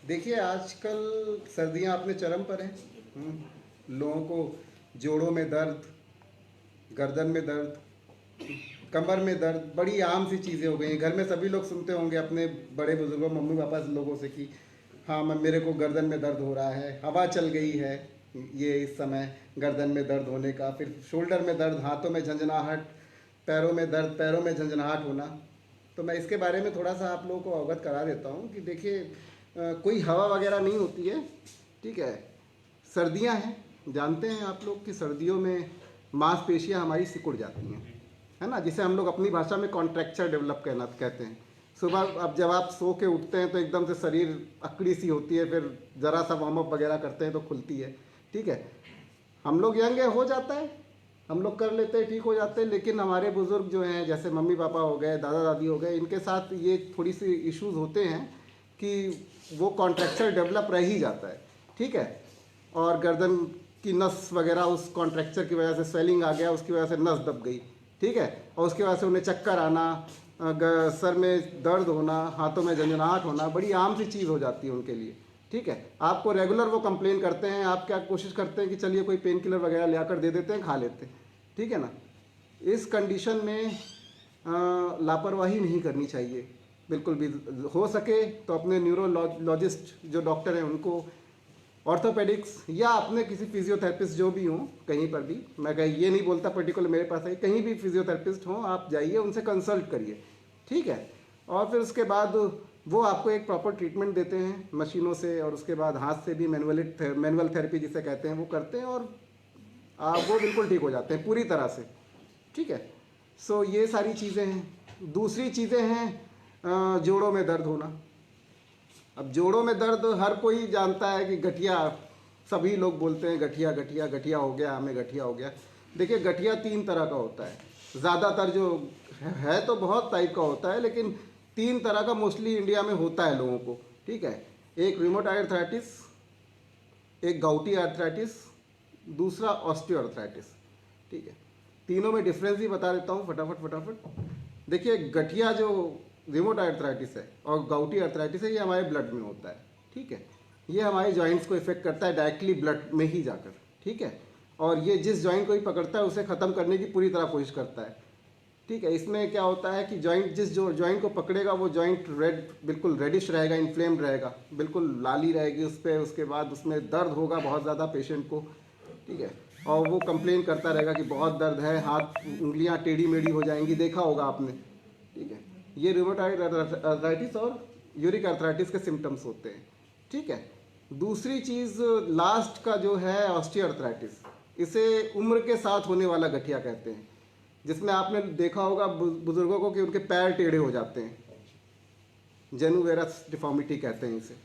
देखिए आजकल सर्दियां अपने चरम पर हैं। लोगों को जोड़ों में दर्द, गर्दन में दर्द, कमर में दर्द बड़ी आम सी चीज़ें हो गई हैं। घर में सभी लोग सुनते होंगे अपने बड़े बुजुर्गों, मम्मी पापा लोगों से कि हाँ मैं मेरे को गर्दन में दर्द हो रहा है, हवा चल गई है, ये इस समय गर्दन में दर्द होने का। फिर शोल्डर में दर्द, हाथों में झंझनाहट, पैरों में दर्द, पैरों में झंझनाहट होना। तो मैं इसके बारे में थोड़ा सा आप लोगों को अवगत करा देता हूँ कि देखिए कोई हवा वगैरह नहीं होती है, ठीक है। सर्दियाँ हैं, जानते हैं आप लोग कि सर्दियों में मांसपेशियाँ हमारी सिकुड़ जाती हैं, है ना, जिसे हम लोग अपनी भाषा में कॉन्ट्रैक्चर डेवलप कहना कहते हैं। सुबह अब जब आप सो के उठते हैं तो एकदम से शरीर अकड़ी सी होती है, फिर ज़रा सा वार्म अप वगैरह करते हैं तो खुलती है, ठीक है। हम लोग यंग है, हो जाता है, हम लोग कर लेते हैं, ठीक हो जाते हैं। लेकिन हमारे बुज़ुर्ग जो हैं, जैसे मम्मी पापा हो गए, दादा दादी हो गए, इनके साथ ये थोड़ी सी इश्यूज़ होते हैं कि वो कॉन्ट्रैक्चर डेवलप रह ही जाता है, ठीक है। और गर्दन की नस वगैरह उस कॉन्ट्रैक्चर की वजह से स्वेलिंग आ गया, उसकी वजह से नस दब गई, ठीक है। और उसकी वजह से उन्हें चक्कर आना, सर में दर्द होना, हाथों में झंझनाहट होना बड़ी आम सी चीज़ हो जाती है उनके लिए, ठीक है। आपको रेगुलर वो कंप्लेन करते हैं, आप क्या कोशिश करते हैं कि चलिए कोई पेन किलर वगैरह ले आकर दे देते हैं, खा लेते हैं, ठीक है ना। इस कंडीशन में लापरवाही नहीं करनी चाहिए बिल्कुल भी। हो सके तो अपने न्यूरोलॉजिस्ट जो डॉक्टर हैं उनको, ऑर्थोपेडिक्स या अपने किसी फिजियोथेरेपिस्ट जो भी हों, कहीं पर भी, मैं कहीं ये नहीं बोलता पर्टिकुलर मेरे पास है, कहीं भी फिजियोथेरेपिस्ट हों आप जाइए, उनसे कंसल्ट करिए, ठीक है। और फिर उसके बाद वो आपको एक प्रॉपर ट्रीटमेंट देते हैं मशीनों से, और उसके बाद हाथ से भी मैनुअल थेरेपी जिसे कहते हैं वो करते हैं, और वो बिल्कुल ठीक हो जाते हैं पूरी तरह से, ठीक है। सो ये सारी चीज़ें हैं। दूसरी चीज़ें हैं जोड़ों में दर्द होना। अब जोड़ों में दर्द हर कोई जानता है कि गठिया, सभी लोग बोलते हैं गठिया गठिया गठिया हो गया, हमें गठिया हो गया। देखिए गठिया तीन तरह का होता है, ज़्यादातर जो है तो बहुत टाइप का होता है, लेकिन तीन तरह का मोस्टली इंडिया में होता है लोगों को, ठीक है। एक रिमोटाइड आर्थराइटिस, एक गाउटी आर्थराइटिस, दूसरा ऑस्टियोआर्थराइटिस, ठीक है। तीनों में डिफरेंस भी बता देता हूँ फटाफट। देखिए गठिया जो रिमोटाइड आर्थराइटिस है और गाउटी आर्थराइटिस है, ये हमारे ब्लड में होता है, ठीक है। ये हमारे जॉइंट्स को इफेक्ट करता है डायरेक्टली ब्लड में ही जाकर, ठीक है। और ये जिस जॉइंट को ही पकड़ता है उसे ख़त्म करने की पूरी तरह कोशिश करता है, ठीक है। इसमें क्या होता है कि जो जॉइंट को पकड़ेगा वो जॉइंट बिल्कुल रेडिश रहेगा, इन्फ्लेम्ड रहेगा, बिल्कुल लाली रहेगी उस पर, उसके बाद उसमें दर्द होगा बहुत ज़्यादा पेशेंट को, ठीक है। और वो कंप्लेन करता रहेगा कि बहुत दर्द है, हाथ उंगलियां टेढ़ी मेढ़ी हो जाएंगी, देखा होगा आपने, ठीक है। ये रूमेटॉइड आर्थराइटिस और यूरिक आर्थराइटिस के सिम्टम्स होते हैं, ठीक है। दूसरी चीज़ लास्ट का जो है ऑस्टियो आर्थराइटिस, इसे उम्र के साथ होने वाला गठिया कहते हैं, जिसमें आपने देखा होगा बुजुर्गों को कि उनके पैर टेढ़े हो जाते हैं, जेनुवेरस डिफॉर्मिटी कहते हैं इसे,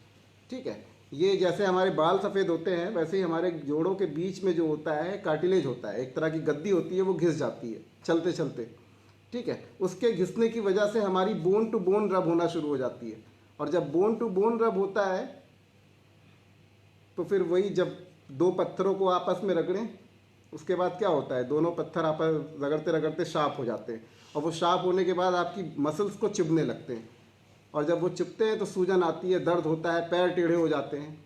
ठीक है। ये जैसे हमारे बाल सफ़ेद होते हैं वैसे ही हमारे जोड़ों के बीच में जो होता है कार्टिलेज होता है, एक तरह की गद्दी होती है, वो घिस जाती है चलते चलते, ठीक है। उसके घिसने की वजह से हमारी बोन टू बोन रब होना शुरू हो जाती है, और जब बोन टू बोन रब होता है तो फिर वही, जब दो पत्थरों को आपस में रगड़ें, उसके बाद क्या होता है, दोनों पत्थर आपस रगड़ते रगड़ते शार्प हो जाते हैं, और वो शार्प होने के बाद आपकी मसल्स को चुभने लगते हैं, और जब वो चुभते हैं तो सूजन आती है, दर्द होता है, पैर टेढ़े हो जाते हैं,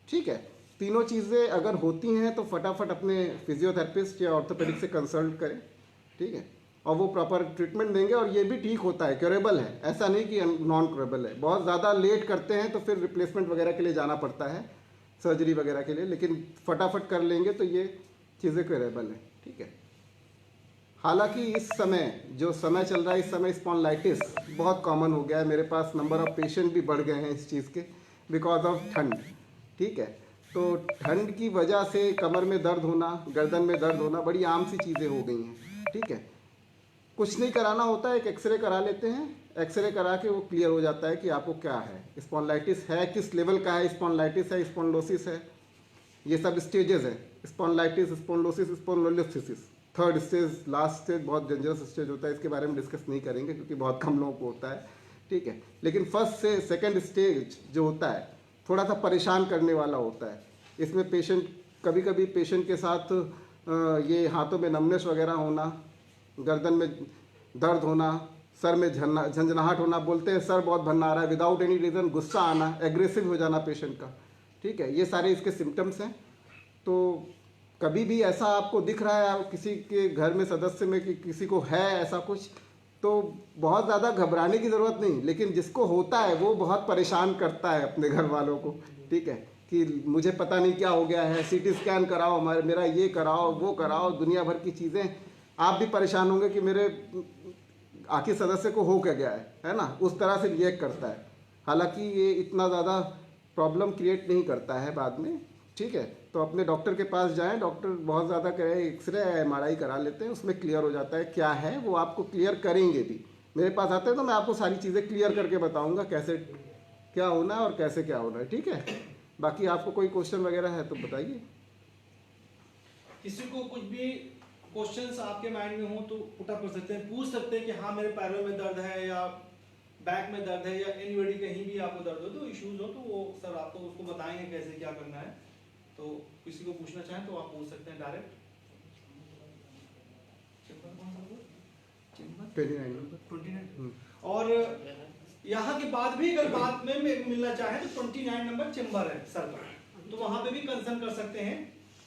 ठीक है। तीनों चीज़ें अगर होती हैं तो फटाफट अपने फिजियोथेरेपिस्ट या ऑर्थोपेडिक से कंसल्ट करें, ठीक है। और वो प्रॉपर ट्रीटमेंट देंगे, और ये भी ठीक होता है, क्योरेबल है, ऐसा नहीं कि नॉन क्योरेबल है। बहुत ज़्यादा लेट करते हैं तो फिर रिप्लेसमेंट वगैरह के लिए जाना पड़ता है, सर्जरी वगैरह के लिए, लेकिन फटाफट कर लेंगे तो ये चीज़ें क्योरेबल है, ठीक है। हालांकि इस समय जो समय चल रहा है, इस समय स्पॉन्डिलाइटिस बहुत कॉमन हो गया है, मेरे पास नंबर ऑफ़ पेशेंट भी बढ़ गए हैं इस चीज़ के, बिकॉज ऑफ ठंड, ठीक है। तो ठंड की वजह से कमर में दर्द होना, गर्दन में दर्द होना बड़ी आम सी चीज़ें हो गई हैं, ठीक है। कुछ नहीं कराना होता है, एक एक्सरे करा लेते हैं, एक्सरे करा के वो क्लियर हो जाता है कि आपको क्या है, स्पॉन्डिलाइटिस है, किस लेवल का है, स्पॉन्डिलाइटिस है, स्पॉन्डिलोसिस है, ये सब स्टेजेस हैं, spondylitis, spondylosis, spondylolysis. Third stage, last stage बहुत डेंजरस स्टेज होता है, इसके बारे में डिस्कस नहीं करेंगे क्योंकि बहुत कम लोगों को होता है, ठीक है। लेकिन फर्स्ट से सेकंड स्टेज जो होता है थोड़ा सा परेशान करने वाला होता है। इसमें पेशेंट, कभी कभी पेशेंट के साथ ये हाथों में नमनेस वगैरह होना, गर्दन में दर्द होना, सर में झंझनाहट होना, बोलते हैं सर बहुत भन्ना आ रहा है विदाउट एनी रीज़न, गुस्सा आना, एग्रेसिव हो जाना पेशेंट का, ठीक है, ये सारे इसके सिम्टम्स हैं। तो कभी भी ऐसा आपको दिख रहा है किसी के घर में सदस्य में कि किसी को है ऐसा कुछ, तो बहुत ज़्यादा घबराने की ज़रूरत नहीं, लेकिन जिसको होता है वो बहुत परेशान करता है अपने घर वालों को, ठीक है, कि मुझे पता नहीं क्या हो गया है, सीटी स्कैन कराओ, मेरा ये कराओ वो कराओ, दुनिया भर की चीज़ें। आप भी परेशान होंगे कि मेरे आखिर सदस्य को हो क्या गया है ना, उस तरह से रिएक्ट करता है। हालांकि ये इतना ज़्यादा प्रॉब्लम क्रिएट नहीं करता है बाद में, ठीक है। तो अपने डॉक्टर के पास जाएं, डॉक्टर बहुत ज़्यादा कहे एक्सरे MRI करा लेते हैं, उसमें क्लियर हो जाता है क्या है, वो आपको क्लियर करेंगे भी। मेरे पास आते हैं तो मैं आपको सारी चीज़ें क्लियर करके बताऊंगा कैसे क्या होना है और कैसे क्या होना है, ठीक है। बाकी आपको कोई क्वेश्चन वगैरह है तो बताइए। किसी को कुछ भी क्वेश्चंस आपके माइंड में हो तो पुट अप कर सकते हैं, पूछ सकते हैं कि हाँ मेरे पैरों में दर्द है या बैक में दर्द है या एनीबॉडी कहीं भी आपको दर्द हो तो इश्यूज हो, तो वो सर आपको उसको बताएंगे कैसे क्या करना है। तो किसी को पूछना चाहें तो आप पूछ सकते हैं डायरेक्ट। 29 और यहाँ के बाद भी अगर बाद में मिलना चाहे तो 29 नंबर चेंबर है सर का, तो वहाँ पे भी कंसर्न कर सकते हैं,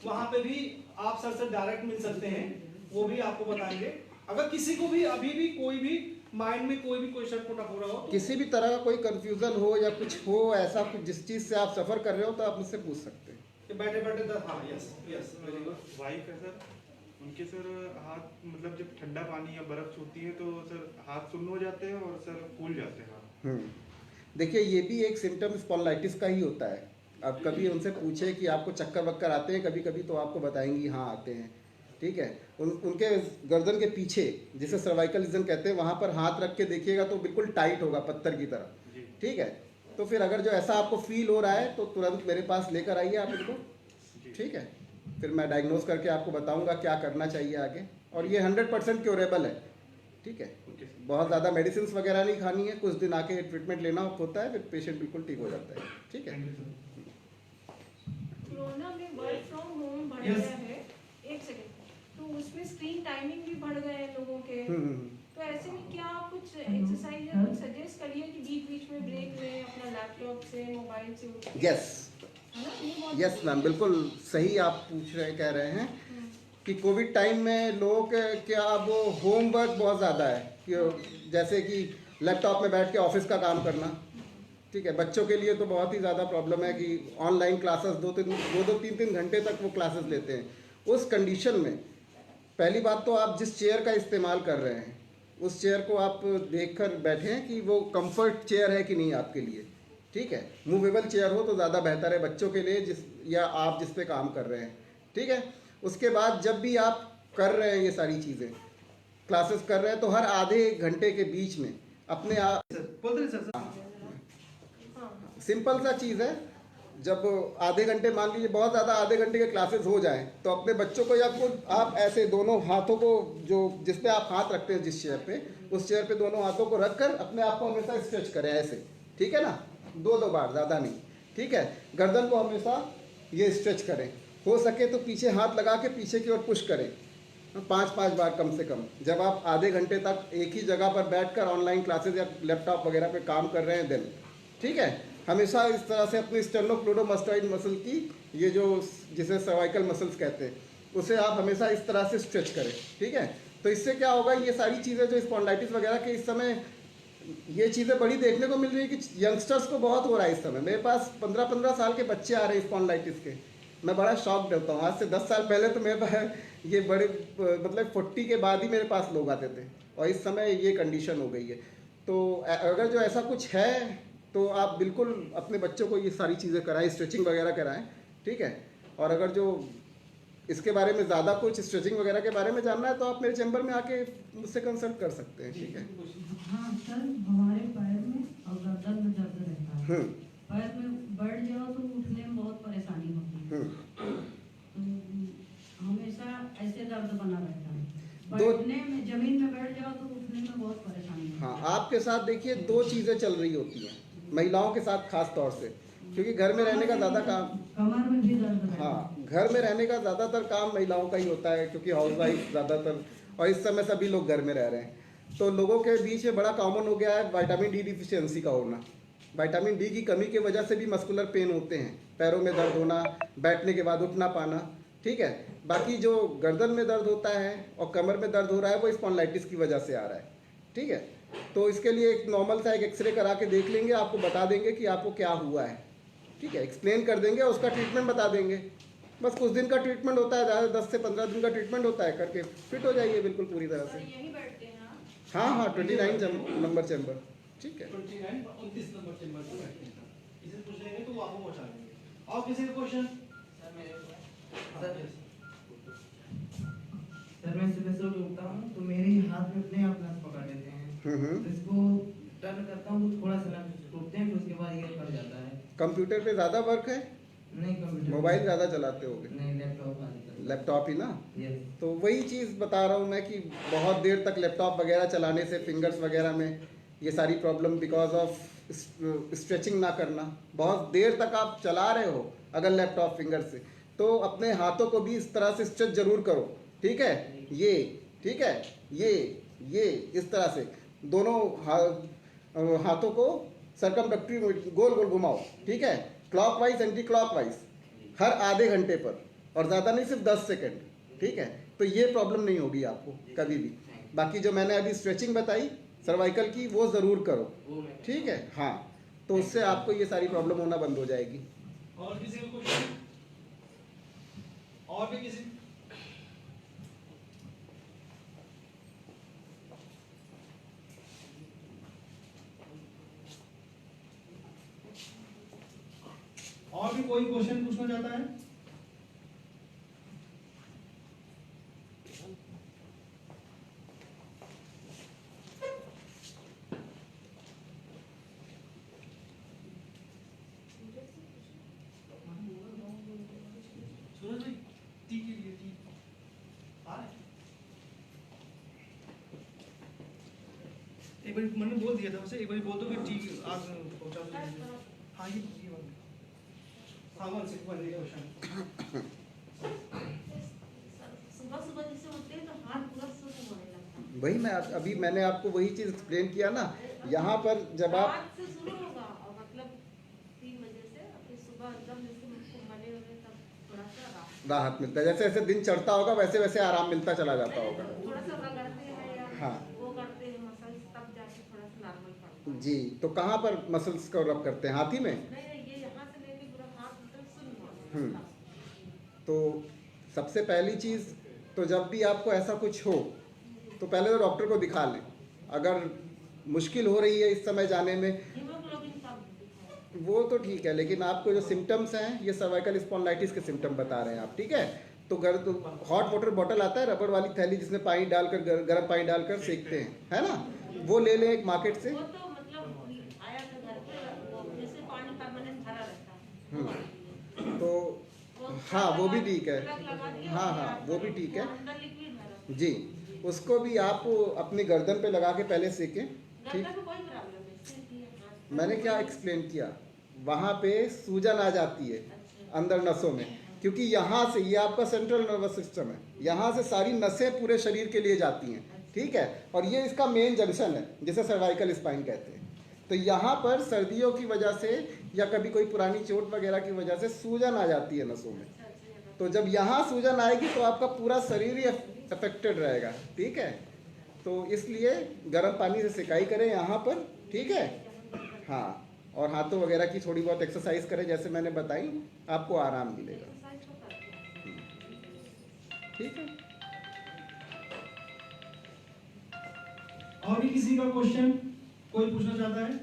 वहाँ पे भी आप सर से डायरेक्ट मिल सकते हैं, वो भी आपको बताएंगे। अगर किसी को भी अभी भी कोई भी माइंड में कोई भी क्वेश्चन पुट अप हो रहा हो तो किसी भी तरह का कोई कंफ्यूजन हो या कुछ हो ऐसा कुछ जिस चीज़ से आप सफ़र कर रहे हो तो आप मुझसे पूछ सकते हैं। बैठे बैठे हाँ yes yes very good. Wife है सर, उनके सर हाथ मतलब जब ठंडा पानी या बर्फ छूती है तो सर हाथ सुन्न हो जाते हैं और सर फूल जाते हैं। देखिए ये भी एक सिम्टम स्पॉन्डिलाइटिस का ही होता है। अब कभी उनसे पूछे कि आपको चक्कर वक्कर आते हैं कभी कभी, तो आपको बताएंगी हाँ आते हैं, ठीक है। उनके गर्दन के पीछे जिसे सर्वाइकल रीजन कहते हैं वहाँ पर हाथ रख के देखिएगा तो बिल्कुल टाइट होगा पत्थर की तरह, ठीक है। तो फिर अगर जो ऐसा आपको फील हो रहा है तो तुरंत मेरे पास लेकर आइए आप इनको, ठीक है। फिर मैं डायग्नोज करके आपको बताऊंगा क्या करना चाहिए आगे, और ये 100% क्योरेबल है, ठीक है। बहुत ज़्यादा मेडिसिन वगैरह नहीं खानी है, कुछ दिन आके ट्रीटमेंट लेना होता है, फिर पेशेंट बिल्कुल ठीक हो जाता है, ठीक है। कोरोना में वर्क फ्रॉम होम बढ़ गया है, एक सेकंड, तो उसमें स्क्रीन टाइमिंग भी बढ़ गए हैं लोगों के, तो ऐसे में क्या आप कुछ एक्सरसाइज या कुछ सजेस्ट करिए कि बीच बीच में ब्रेक लें अपना लैपटॉप से मोबाइल से। यस मैम, बिल्कुल सही आप कह रहे हैं कि कोविड टाइम में लोगों के क्या अब होमवर्क बहुत ज़्यादा है कि जैसे कि लैपटॉप में बैठ के ऑफिस का काम करना, ठीक है। बच्चों के लिए तो बहुत ही ज़्यादा प्रॉब्लम है कि ऑनलाइन क्लासेस दो तीन घंटे तक वो क्लासेस लेते हैं। उस कंडीशन में पहली बात तो आप जिस चेयर का इस्तेमाल कर रहे हैं उस चेयर को आप देखकर बैठें कि वो कंफर्ट चेयर है कि नहीं आपके लिए, ठीक है। मूवेबल चेयर हो तो ज़्यादा बेहतर है बच्चों के लिए या आप जिस पे काम कर रहे हैं, ठीक है। उसके बाद जब भी आप कर रहे हैं ये सारी चीज़ें क्लासेस कर रहे हैं तो हर आधे घंटे के बीच में अपने आप सिंपल सा चीज़ है, जब आधे घंटे मान लीजिए बहुत ज़्यादा आधे घंटे के क्लासेस हो जाएं तो अपने बच्चों को या खुद आप ऐसे दोनों हाथों को जो जिस पे आप हाथ रखते हैं जिस चेयर पे उस चेयर पे दोनों हाथों को रखकर अपने आप को हमेशा स्ट्रेच करें ऐसे, ठीक है ना, 2 बार, ज़्यादा नहीं, ठीक है। गर्दन को हमेशा ये स्ट्रेच करें, हो सके तो पीछे हाथ लगा के पीछे की ओर पुश करें 5-5 बार कम से कम, जब आप आधे घंटे तक एक ही जगह पर बैठकर ऑनलाइन क्लासेस या लैपटॉप वगैरह पे काम कर रहे हैं दिन, ठीक है। हमेशा इस तरह से अपनी स्टेर्नोक्लेडोमास्टोइड मसल की ये जो जिसे सर्वाइकल मसल्स कहते हैं उसे आप हमेशा इस तरह से स्ट्रेच करें, ठीक है। तो इससे क्या होगा, ये सारी चीज़ें जो स्पॉन्डिलाइटिस वगैरह के इस समय ये चीज़ें बड़ी देखने को मिल रही है कि यंगस्टर्स को बहुत हो रहा है इस समय। मेरे पास 15-15 साल के बच्चे आ रहे हैं स्पॉन्डिलाइटिस के, मैं बड़ा शॉक होता हूँ। आज से 10 साल पहले तो मेरे पास ये बड़े मतलब 40 के बाद ही मेरे पास लोग आते थे और इस समय ये कंडीशन हो गई है। तो अगर जो ऐसा कुछ है तो आप बिल्कुल अपने बच्चों को ये सारी चीज़ें कराएं, स्ट्रेचिंग वगैरह कराएं, ठीक है। और अगर जो इसके बारे में ज़्यादा कुछ स्ट्रेचिंग वगैरह के बारे में जानना है तो आप मेरे चैम्बर में आके मुझसे कंसल्ट कर सकते हैं, ठीक है। हाँ सर, हमारे पैर में और गर्दन में दर्द रहता है, पैर में बैठ जाओ तो उठने में बहुत परेशानी होती है, तो हमेशा ऐसे दर्द बना रहता है, बैठने में जमीन में बैठ जाओ तो उठने में बहुत परेशानी होती है। हाँ, आपके साथ देखिए 2 चीज़ें चल रही होती हैं महिलाओं के साथ खास तौर से, क्योंकि घर में रहने का ज़्यादा काम, कमर में भी दर्द रहता है। हाँ, घर में रहने का ज़्यादातर काम महिलाओं का ही होता है क्योंकि हाउस वाइफ ज़्यादातर, और इस समय सभी लोग घर में रह रहे हैं। तो लोगों के बीच में बड़ा कॉमन हो गया है विटामिन डी डिफिशियंसी का होना। विटामिन डी की कमी की वजह से भी मस्कुलर पेन होते हैं, पैरों में दर्द होना, बैठने के बाद उठ ना पाना, ठीक है। बाकी जो गर्दन में दर्द होता है और कमर में दर्द हो रहा है वो स्पॉन्डिलाइटिस की वजह से आ रहा है, ठीक है। तो इसके लिए एक नॉर्मल सा एक एक्सरे करा के देख लेंगे, आपको बता देंगे कि आपको क्या हुआ है, ठीक है। एक्सप्लेन कर देंगे, उसका ट्रीटमेंट बता देंगे। बस कुछ दिन का ट्रीटमेंट होता है, ज़्यादा 10 से 15 दिन का ट्रीटमेंट होता है, करके फिट हो जाइए बिल्कुल पूरी तरह से। यहीं बैठते हैं आप? हाँ हाँ, 29 नंबर चैम्बर, ठीक है। 29 नंबर चेंबर में बैठते हैं। किसी से पूछ लेंगे तो वो आपको पहुंचा देंगे। और किसी का क्वेश्चन? सर मैं सुबह सुबह उठता हूँ तो मेरे हाथ में अपने आप नस पकड़ लेते हैं, तो इसको टर्न करता हूँ तो थोड़ा सा नस टूटते हैं, फिर उसके बाद ये फट जाता है। कंप्यूटर पे ज़्यादा वर्क है, नहीं कंप्यूटर, मोबाइल ज़्यादा चलाते होगे, नहीं लैपटॉप आदि लैपटॉप ही ना। यस तो वही चीज़ बता रहा हूँ मैं कि बहुत देर तक लैपटॉप वगैरह चलाने से फिंगर्स वगैरह में ये सारी प्रॉब्लम बिकॉज ऑफ स्ट्रेचिंग ना करना। बहुत देर तक आप चला रहे हो अगर लैपटॉप फिंगर से, तो अपने हाथों को भी इस तरह से स्ट्रेच जरूर करो, ठीक है। ये ठीक है, ये इस तरह से दोनों हाथों को सर्कमडक्टरी गोल गोल घुमाओ, ठीक है। क्लॉकवाइज एंटी क्लॉकवाइज हर आधे घंटे पर, और ज़्यादा नहीं, सिर्फ 10 सेकंड, ठीक है। तो ये प्रॉब्लम नहीं होगी आपको कभी भी। बाकी जो मैंने अभी स्ट्रेचिंग बताई सर्वाइकल की, वो ज़रूर करो, ठीक है। हाँ, तो उससे आपको ये सारी प्रॉब्लम होना बंद हो जाएगी। और किसी का क्वेश्चन? और भी किसी? और भी कोई क्वेश्चन पूछना चाहता है? सूरज भाई, टी के लिए टी आ रहा है? एक बार मैंने बोल दिया था उसे, एक बार बोल दो कि टी आज पहुंचा दो। हाँ ये बात। हाँ वन से वन क्वेश्चन। सुबह सुबह जैसे उठते हैं तो हाथ पूरा सुन्न होने लगता है। वही मैं अभी मैंने आपको वही चीज़ एक्सप्लेन किया ना, यहाँ पर जब आप रात से शुरू होगा और मतलब 3 बजे से फिर सुबह एकदम जैसे मुझको मने होने तब थोड़ा सा राहत मिलता है। जैसे जैसे दिन चढ़ता होगा वैसे वैसे आराम मिलता चला जाता होगा। थोड़ा सा रगड़ते हैं या हाँ। वो करते हैं मसल्स, तब जाके थोड़ा सा नॉर्मल पड़ता है। जी, तो कहाँ पर मसल्स को रब करते हैं? हाथी में। नहीं ये यहाँ से लेके पूरा हाथ मतलब सुन्न होने लगता है। तो सबसे पहली चीज़, तो जब भी आपको ऐसा कुछ हो तो पहले तो डॉक्टर को दिखा लें। अगर मुश्किल हो रही है इस समय जाने में, हीमोग्लोबिन कम दिखा है। वो तो ठीक है, लेकिन आपको जो सिम्टम्स हैं ये सर्वाइकल स्पॉन्डिलाइटिस के सिम्टम बता रहे हैं आप, ठीक है। तो हॉट वाटर बॉटल आता है रबड़ वाली थैली जिसमें पानी डालकर गर्म पानी डालकर सेकते हैं, है ना, वो ले लें एक मार्केट से। वो तो मतलब आया था घर पे, वो जैसे पानी परमानेंट भरा रहता है। तो हाँ वो भी ठीक है, प्लग लगा दिया, हाँ हाँ वो भी ठीक है अंदर लिक्विड भरा। जी। उसको भी आप अपनी गर्दन पे लगा के पहले सेकें, ठीक। गर्दन में कोई प्रॉब्लम नहीं, सिर्फ ये हाथ। मैंने क्या एक्सप्लेन किया, वहाँ पे सूजन आ जाती है अंदर नसों में, क्योंकि यहाँ से, ये आपका सेंट्रल नर्वस सिस्टम है, यहाँ से सारी नसें पूरे शरीर के लिए जाती हैं, ठीक है। और ये इसका मेन जंक्शन है जिसे सर्वाइकल स्पाइन कहते हैं। तो यहाँ पर सर्दियों की वजह से या कभी कोई पुरानी चोट वगैरह की वजह से सूजन आ जाती है नसों में। तो जब यहाँ सूजन आएगी तो आपका पूरा शरीर ही अफेक्टेड रहेगा, ठीक है। तो इसलिए गर्म पानी से सिकाई करें यहाँ पर, ठीक है। हाँ, और हाथों वगैरह की थोड़ी बहुत एक्सरसाइज करें जैसे मैंने बताई, आपको आराम मिलेगा, ठीक है। और भी किसी का क्वेश्चन कोई पूछना चाहता है?